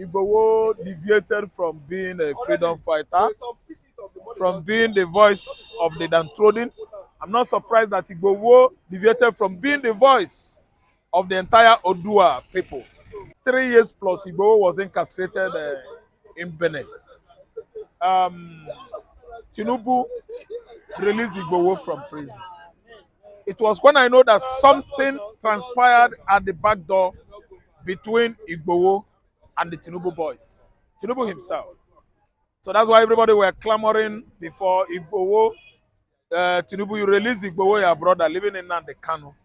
Igboho deviated from being a freedom fighter, from being the voice of the downtrodden. I'm not surprised that Igboho deviated from being the voice of the entire Odua people. 3 years plus, Igboho was incarcerated in Benin. Um, Tinubu released Igboho from prison. It was when I know that something transpired at the back door between Igboho and the Tinubu boys. Tinubu himself. So that's why everybody were clamoring before Igboho. Tinubu, you release Igboho, your brother, living in Nandekano.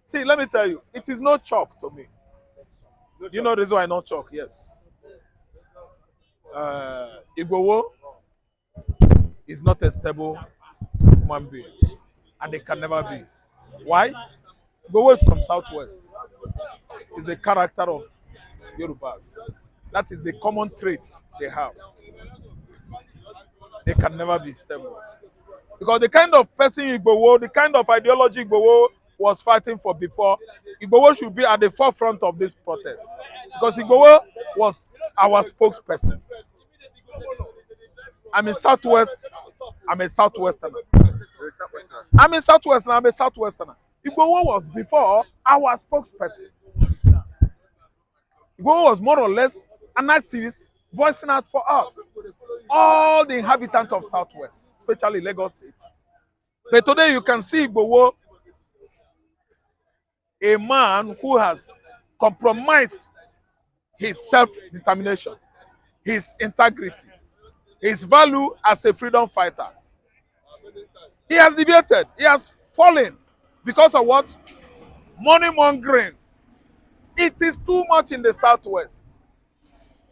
See, let me tell you, it is no chalk to me. You know the reason why not chalk? Yes. Igboho is not a stable human being, and it can never be. Why? Igboho is from Southwest. It is the character of Yorubas. That is the common trait they have. They can never be stable. Because the kind of person Igboho, the kind of ideology Igboho was fighting for before, Igboho should be at the forefront of this protest. Because Igboho was our spokesperson. I'm in Southwest, I'm a Southwesterner. I'm in Southwesterner, I'm a Southwesterner. Igboho was before our spokesperson. Igboho was more or less an activist voicing out for us, all the inhabitants of Southwest, especially Lagos State. But today you can see Igboho, a man who has compromised his self-determination, his integrity, his value as a freedom fighter. He has deviated, he has fallen because of what? Money mongering. It is too much in the Southwest.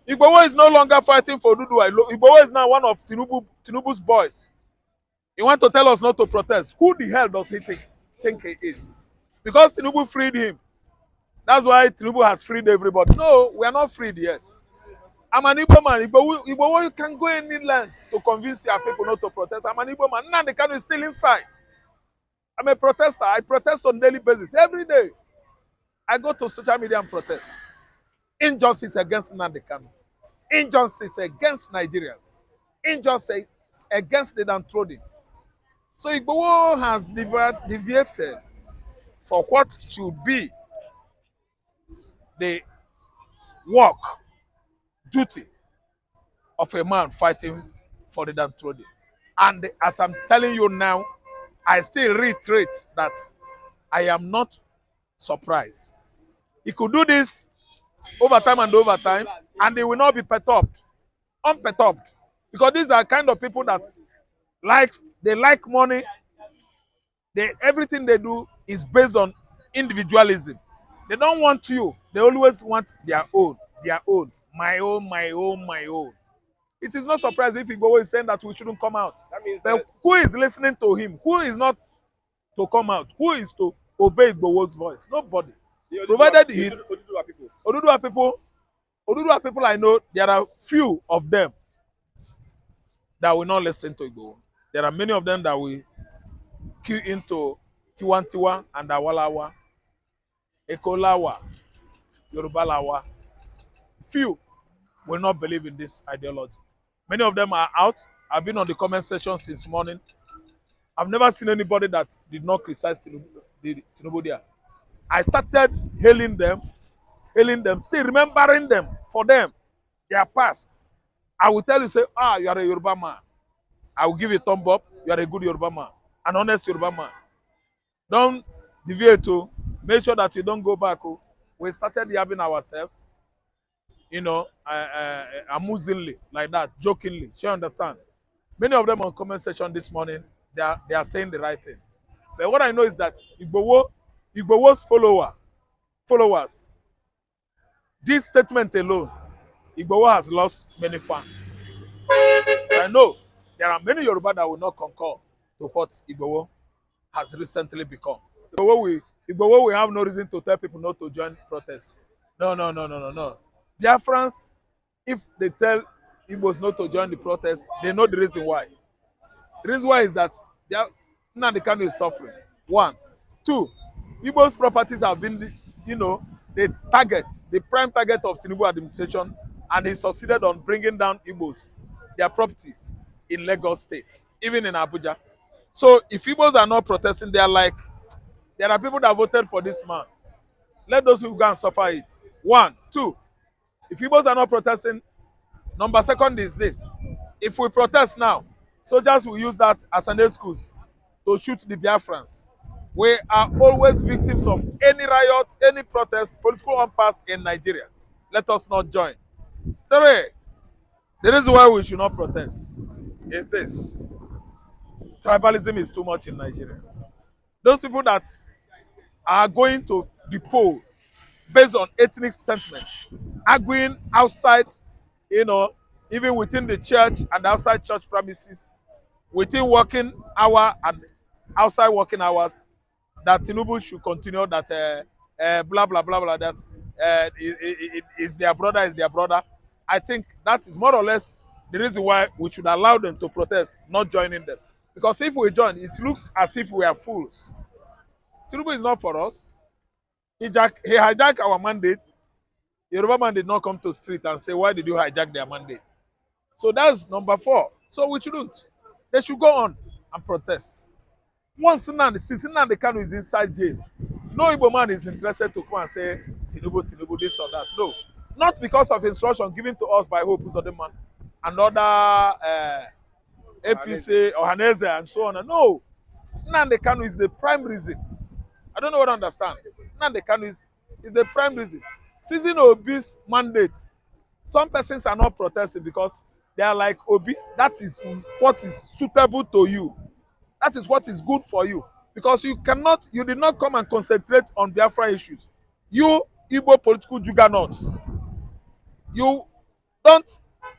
Igboho is no longer fighting for Oduduwa. Igboho is now one of Tinubu's boys. He wants to tell us not to protest. Who the hell does he think he is? Because Tinubu freed him. That's why Tinubu has freed everybody. No, we are not freed yet. I'm an Igbo man. Igboho, you can go any length to convince your people not to protest. I'm an Igbo man. Now the Kanu is still inside. I'm a protester. I protest on a daily basis. Every day, I go to social media and protest. Injustice against Nnamdi Kanu. Injustice against Nigerians. Injustice against the downtrodden. So Igboho has deviated for what should be the work, duty of a man fighting for the downtrodden. And as I'm telling you now, I still reiterate that I am not surprised. He could do this over time and over time, and they will not be perturbed, unperturbed. Because these are kind of people that they like money. Everything they do is based on individualism. They don't want you. They always want their own, my own, my own, my own. It is not surprising if Igboho is saying that we shouldn't come out. But who is listening to him? Who is not to come out? Who is to obey Igboho's voice? Nobody. Provided he Oduduwa people I know, there are few of them that will not listen to Igboho. There are many of them that will queue into Tiwantiwa and Awalawa, Ekolawa, Yorubalawa. Few will not believe in this ideology. Many of them are out. I've been on the comment section since morning. I've never seen anybody that did not criticize Tinubu there. I started hailing them, still remembering them for them, their past. I will tell you, say, you are a Yoruba man. I will give you a thumb up. You are a good Yoruba man, an honest Yoruba man. Don't deviate to make sure that you don't go back. We started having ourselves, amusingly, like that, jokingly. You understand? Many of them on comment section this morning, they are saying the right thing. But what I know is that Igboho's followers, this statement alone, Igboho has lost many fans. So I know there are many Yoruba that will not concur to what Igboho has recently become. Igboho will have no reason to tell people not to join protests. No. Biafrans, if they tell Igbos not to join the protest, they know the reason why. The reason why is that Nnamdi Kanu is suffering. 1. 2. Igbo's properties have been, the prime target of Tinubu administration, and he succeeded on bringing down Igbos, their properties in Lagos State, even in Abuja. So if Igbos are not protesting, they are like, there are people that voted for this man. Let those people go and suffer it. One, two. If Igbos are not protesting, number second is this. If we protest now, soldiers will use that as an excuse to shoot the Biafrans. We are always victims of any riot, any protest, political impasse in Nigeria. Let us not join. Three, the reason why we should not protest is this. Tribalism is too much in Nigeria. Those people that are going to the poll based on ethnic sentiment, arguing outside, you know, even within the church and outside church premises, within working hour and outside working hours, that Tinubu should continue that blah blah blah blah, that is their brother, is their brother. I think that is more or less the reason why we should allow them to protest, not joining them. Because if we join, it looks as if we are fools. Tinubu is not for us. He hijacked our mandate. Yoruba man did not come to the street and say, why did you hijack their mandate? So that's number four. So we shouldn't. They should go on and protest. Once Nnamdi Kanu is inside jail, no Igbo man is interested to come and say, Tinubu, Tinubu, this or that. No. Not because of instruction given to us by Hope Uzodinma and other APC, Ohaneze, and so on. No. Nnamdi Kanu is the prime reason. I don't know what I understand. Nnamdi Kanu is the prime reason. Seizing Obi's mandate. Some persons are not protesting because they are like, Obi, that is what is suitable to you. That is what is good for you. Because you did not come and concentrate on Biafra issues. You, Igbo political juggernauts, you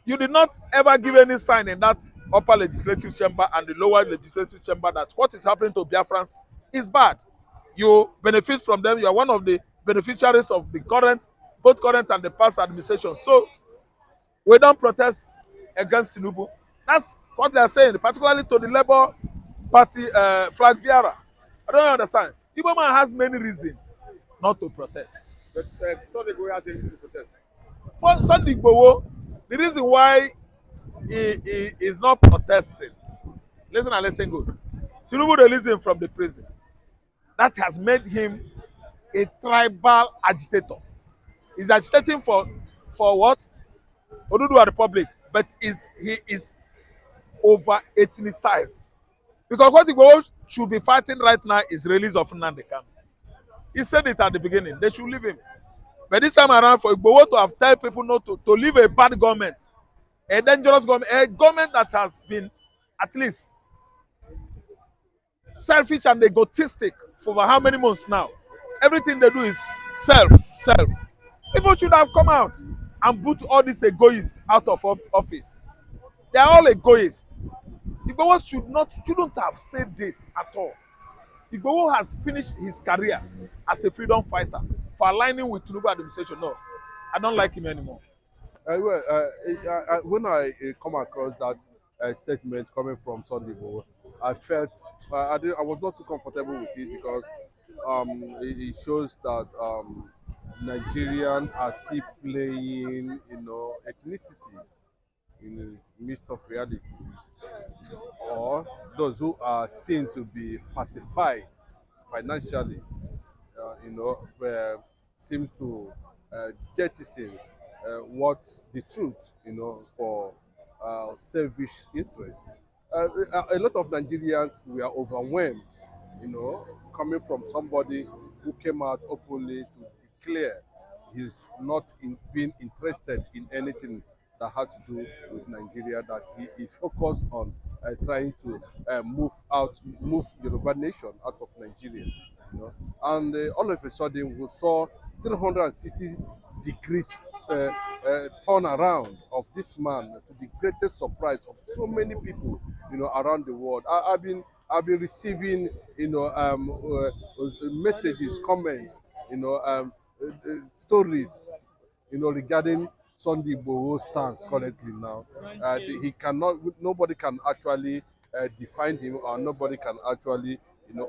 did not ever give any sign in that upper legislative chamber and the lower legislative chamber that what is happening to Biafrans is bad. You benefit from them. You are one of the beneficiaries of the both current and the past administration. So we don't protest against Tinubu. That's what they are saying, particularly to the Labour Party flag bearer. I don't understand. Igbo man has many reasons not to protest. But Sunday Igboho has anything to protest. For Sunday Igboho, the reason why he is not protesting, listen and listen good. Tinubu released him from the prison. That has made him a tribal agitator. He's agitating for what? Oduduwa Republic, but he is over ethnicized. Because what Igboho should be fighting right now is release of Nnamdi Kanu. He said it at the beginning. They should leave him. But this time around, for Igboho to have told people not to leave a bad government, a dangerous government, a government that has been at least selfish and egotistic for over how many months now. Everything they do is self. People should have come out and put all these egoists out of office. They are all egoists. Igboho shouldn't have said this at all. Igboho has finished his career as a freedom fighter for aligning with Tinubu administration. No, I don't like him anymore. When I come across that statement coming from Sunday Igboho, I felt I was not too comfortable with it because it shows that Nigerians are still playing, ethnicity in the midst of reality, or those who are seen to be pacified financially, seems to jettison what the truth, for selfish interest. A lot of Nigerians were overwhelmed, coming from somebody who came out openly to declare he's not being interested in anything that has to do with Nigeria, that he is focused on trying to move Yoruba nation out of Nigeria. And all of a sudden we saw 360 degrees turn around of this man, to the greatest surprise of so many people, around the world. I've been receiving, messages, comments, stories, regarding Sunday Igboho's stance currently now. Nobody can actually define him, or nobody can actually,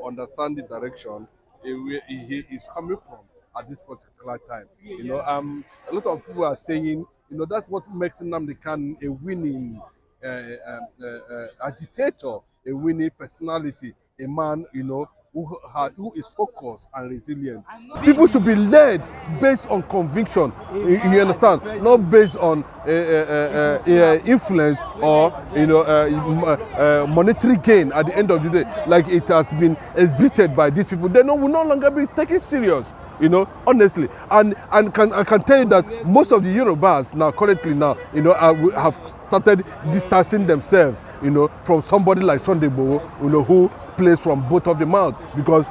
understand the direction he is coming from. at this particular time. A lot of people are saying, that's what makes Nnamdi Kanu a winning agitator, a winning personality, a man, who is focused and resilient. People should be led based on conviction, you understand, not based on influence or monetary gain at the end of the day, like it has been exhibited by these people. They will no longer be taken serious. Honestly, and I can tell you that most of the Yorubas now, currently now, have started distancing themselves, from somebody like Sunday Igboho, who plays from both of the mouth, because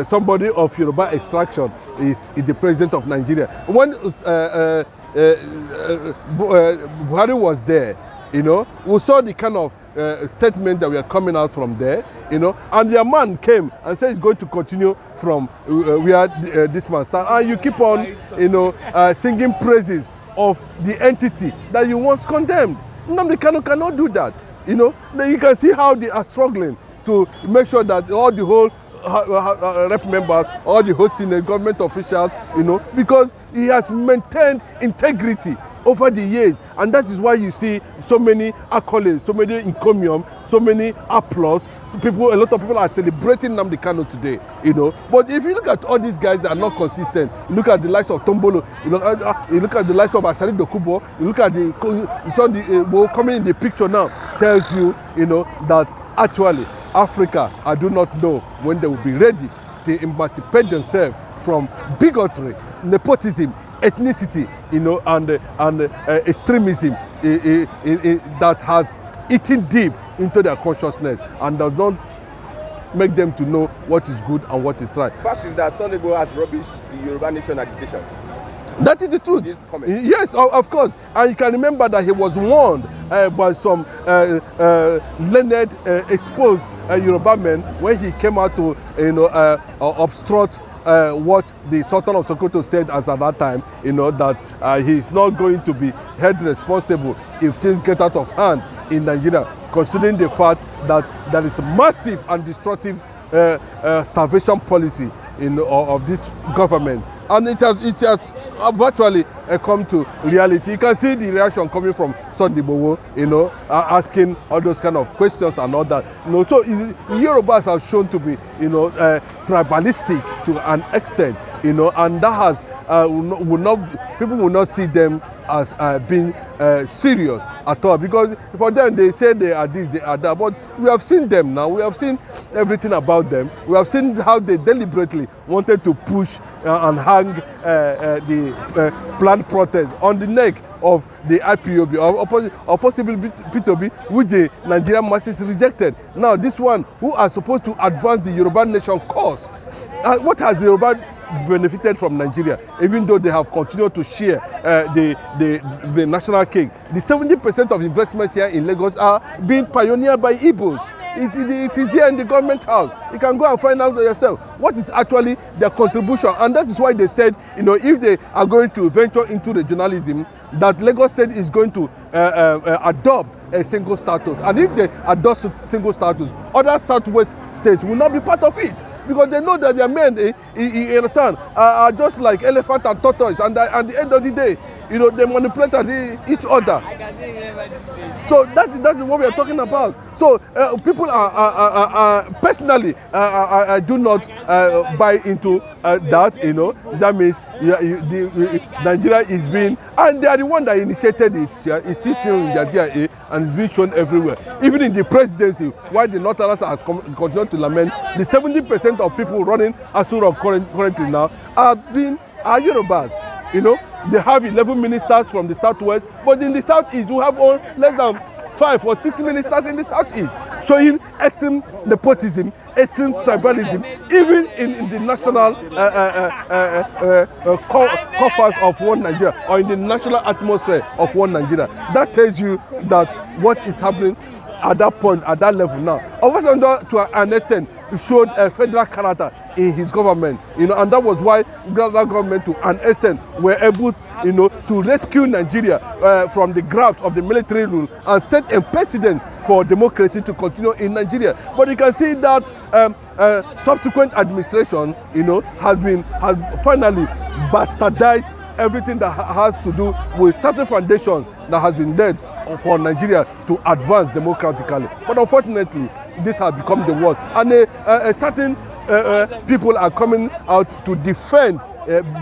somebody of Yoruba extraction is the president of Nigeria. When Buhari was there, we saw the kind of statement that were coming out from there, and their man came and said he's going to continue from where this man started. And you keep on, singing praises of the entity that you once condemned. Nnamdi Kanu cannot do that. You can see how they are struggling to make sure that all the whole rep members, all the whole senior government officials, because he has maintained integrity over the years, and that is why you see so many accolades, so many encomium, so many applause. A lot of people are celebrating Nnamdi Kanu today, But if you look at all these guys that are not consistent, you look at the likes of Tombolo, you look at the likes of Asari Dokubo, you look at the coming in the picture now, tells you, that actually Africa, I do not know when they will be ready to emancipate themselves from bigotry, nepotism, ethnicity, and extremism that has eaten deep into their consciousness and does not make them to know what is good and what is right. Fact is that Sunday Igboho has rubbished the Yoruba Nation agitation. That is the truth. Yes, of course. And you can remember that he was warned by some learned, exposed Yoruba men when he came out to obstruct what the Sultan of Sokoto said as at that time, that he's not going to be held responsible if things get out of hand in Nigeria, considering the fact that there is a massive and destructive starvation policy of this government. And it has virtually come to reality. You can see the reaction coming from Sunday Igboho, asking all those kind of questions and all that. So the Yorubas are shown to be, tribalistic to an extent, and that has people will not see them as being serious at all, because for them they say they are this, they are that, but we have seen them now. We have seen everything about them. We have seen how they deliberately wanted to push and hang the planned protest on the neck of the IPOB or possibly P2B, which the Nigerian masses rejected. Now this one, who are supposed to advance the Yoruba nation cause, what has the Yoruba benefited from Nigeria, even though they have continued to share the national cake? The 70% of investments here in Lagos are being pioneered by Igbos. It is there in the government house. You can go and find out yourself what is actually their contribution. And that is why they said, if they are going to venture into regionalism, that Lagos State is going to adopt a single status. And if they adopt single status, other southwest states will not be part of it, because they know that their men, you understand, are just like elephant and tortoise, and at the end of the day, they manipulate each other. So that's what we are talking about. So people are personally, I do not buy into that. That means Nigeria is being, and they are the one that initiated it. It's still in their DNA, and it's being shown everywhere. Even in the presidency, while the Northerners are continuing to lament, the 70% of people running Asura currently now are Yorubas. They have 11 ministers from the southwest, but in the southeast we have less than 5 or 6 ministers in the southeast, showing extreme nepotism, extreme tribalism, even in the national coffers of one Nigeria, or in the national atmosphere of one Nigeria. That tells you that what is happening at that point, at that level now. Obasanjo, to an extent, showed a federal character in his government, and that was why the government, to an extent, were able, to rescue Nigeria from the grasp of the military rule and set a precedent for democracy to continue in Nigeria. But you can see that subsequent administration, has finally bastardized everything that has to do with certain foundations that has been led for Nigeria to advance democratically. But unfortunately, this has become the worst. And certain people are coming out to defend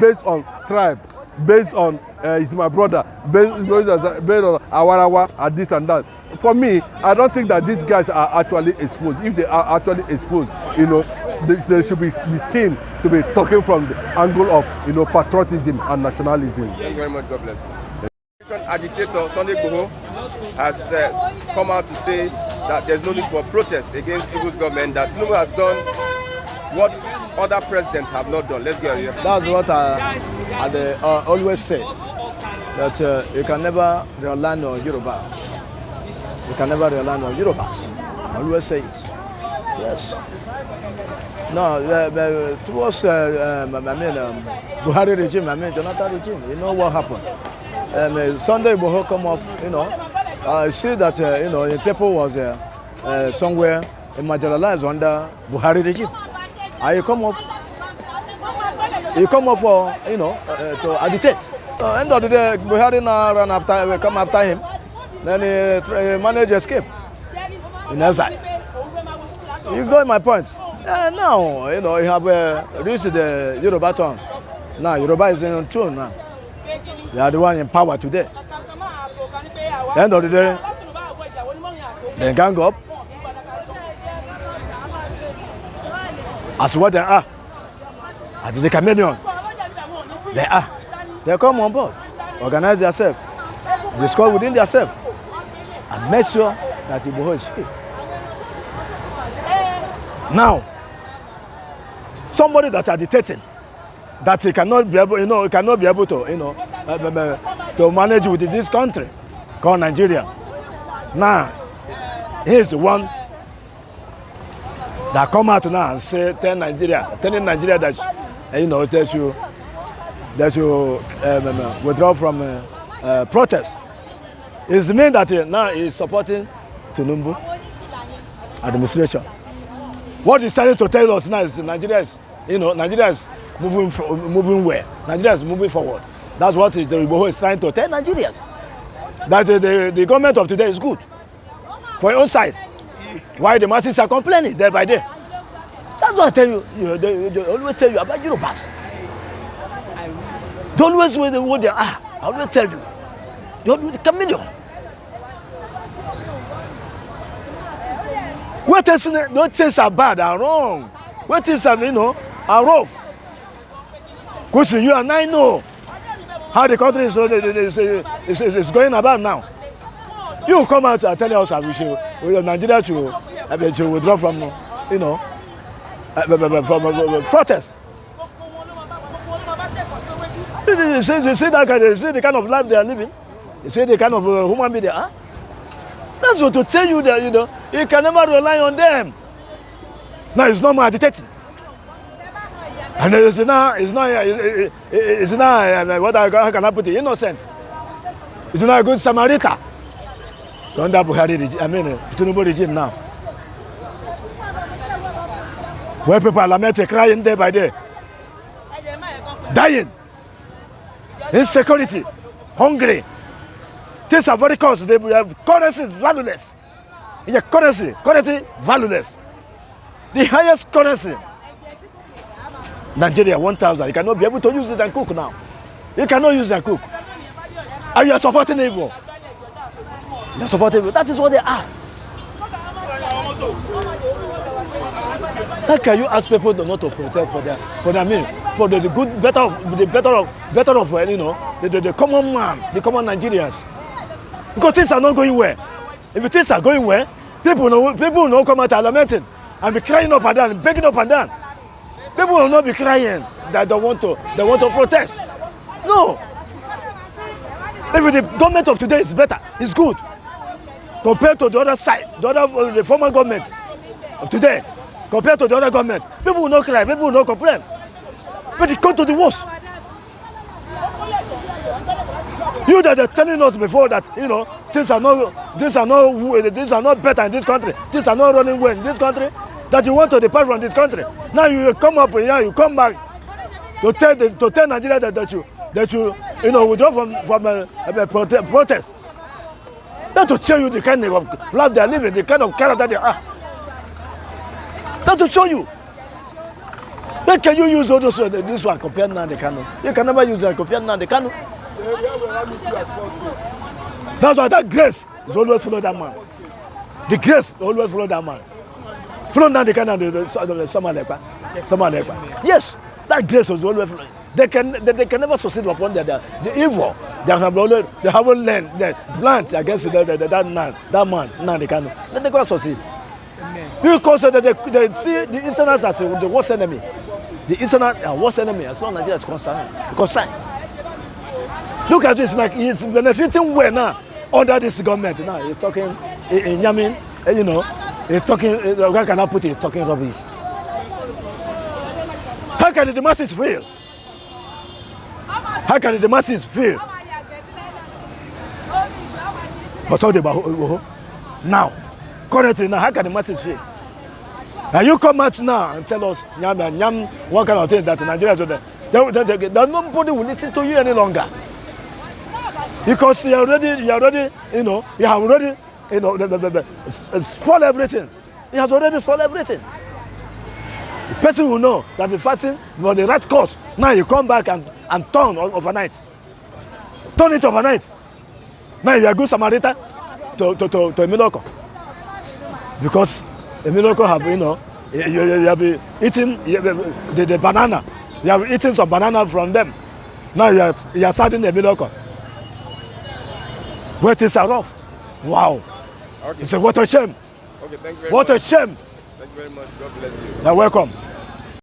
based on tribe, based on he's my brother, based on Awarawa and this and that. For me, I don't think that these guys are actually exposed. If they are actually exposed, they should be seen to be talking from the angle of patriotism and nationalism. Thank you very much. God bless you. Agitator Sunday Igboho has come out to say that there's no need for protest against Igbo's government, that Tinubu has done what other presidents have not done. Let's get here. That's what I always say, that you can never rely on Yoruba. You can never rely on Yorubas. I always say it. Yes. No, towards Buhari regime, Jonathan regime, you know what happened. Sunday Igboho come up, I see that, the people was somewhere marginalized under Buhari regime. And you come up for, to agitate. So end of the day, Buhari now come after him. Then he managed to escape in exile. You got my point. Now, you have reached the Yoruba tongue. Now, Yoruba is in tune now. They are the one in power today. End of the day, they gang up as what they are, as the chameleon. They are. They come on board, organize themselves, discuss within themselves, and make sure that Igboho is free. Now, somebody that are dictating, that he cannot be able, to manage with this country called Nigeria. Now, he is the one that come out now and say, telling Nigeria that, they should withdraw from protest. It means that now he is supporting Tinubu administration. What he's trying to tell us now is Nigeria is moving where? Nigeria is moving forward. That's what the Igboho is trying to tell Nigerians. That the government of today is good for your own side. Why the masses are complaining day by day? That's what I tell you. They always tell you about Yorubas. They always with what they are. I always tell you. You're the chameleon. What is not things are bad are wrong. What is are wrong. Because you and I know how the country is going about now. You come out and tell us that we should Nigeria should withdraw from from protest. You see the kind of life they are living. You see the kind of human being they are. That's what to tell you that you can never rely on them. Now it's not more agitating. And it's not what how can I put it? Innocent. It's not a good Samaritan. Under Buhari regime, Tinubu regime now. Where people are lamenting, crying day by day. Dying. Insecurity. Hungry. Things are very costly. They have currency is valueless. Currency valueless. The highest currency. Nigeria 1,000. You cannot be able to use it and cook now. You cannot use it and cook. And you are supporting evil. You are supporting evil. That is what they are. How can you ask people not to protest for the good, better of the common man, the common Nigerians? Because things are not going well. If things are going well, people will not come out and lamenting and be crying up and down, begging up and down. People will not be crying that they want to protest. No. If the government of today is better, it's good, compared to the other side, the former government of today, compared to the other government, people will not cry, people will not complain. But it comes to the worst. You that are telling us before that things are not better in this country, things are not running well in this country. that you want to depart from this country. Now you come up here, you come back to tell Nigeria that you withdraw from a protest. Not to tell you the kind of life they are living, the kind of character they are. Not to show you. Then can you use all those this one compared now the Kano? You can never use that compared now the Kano. That's why that grace is always follow that man. The grace always follow that man. Follow down the Kano and someone like yes, that grace is always follow. They can never succeed upon the evil. They haven't learned the plant against that man, now they can. Then they can't succeed. Because they see the Easterners as the worst enemy. The Easterners are worst enemy as long as Nigeria is concerned. Look at this, like he's benefiting well now under this government. Now he's talking in Yamin, he's talking, how can I put it, he's talking rubbish. How can the masses fail? How can the masses fail? But all the Igboho now, currently now, how can the masses fail? And you come out now and tell us, what kind of thing that Nigeria is doing. Nobody will listen to you any longer. Because you have already spoiled everything. He has already spoiled everything. The person will know that the fighting for the right cause. Now you come back and turn overnight. Turn it overnight. Now you are a good Samaritan to Emiloko. Because Emiloko have, you have been eating the banana. You have eaten some banana from them. Now you are starting Emiloko. Where things are rough. Wow. Okay. It's what a shame. Okay, thank you very what much. A shame. Thank you very much. God bless you. You're welcome.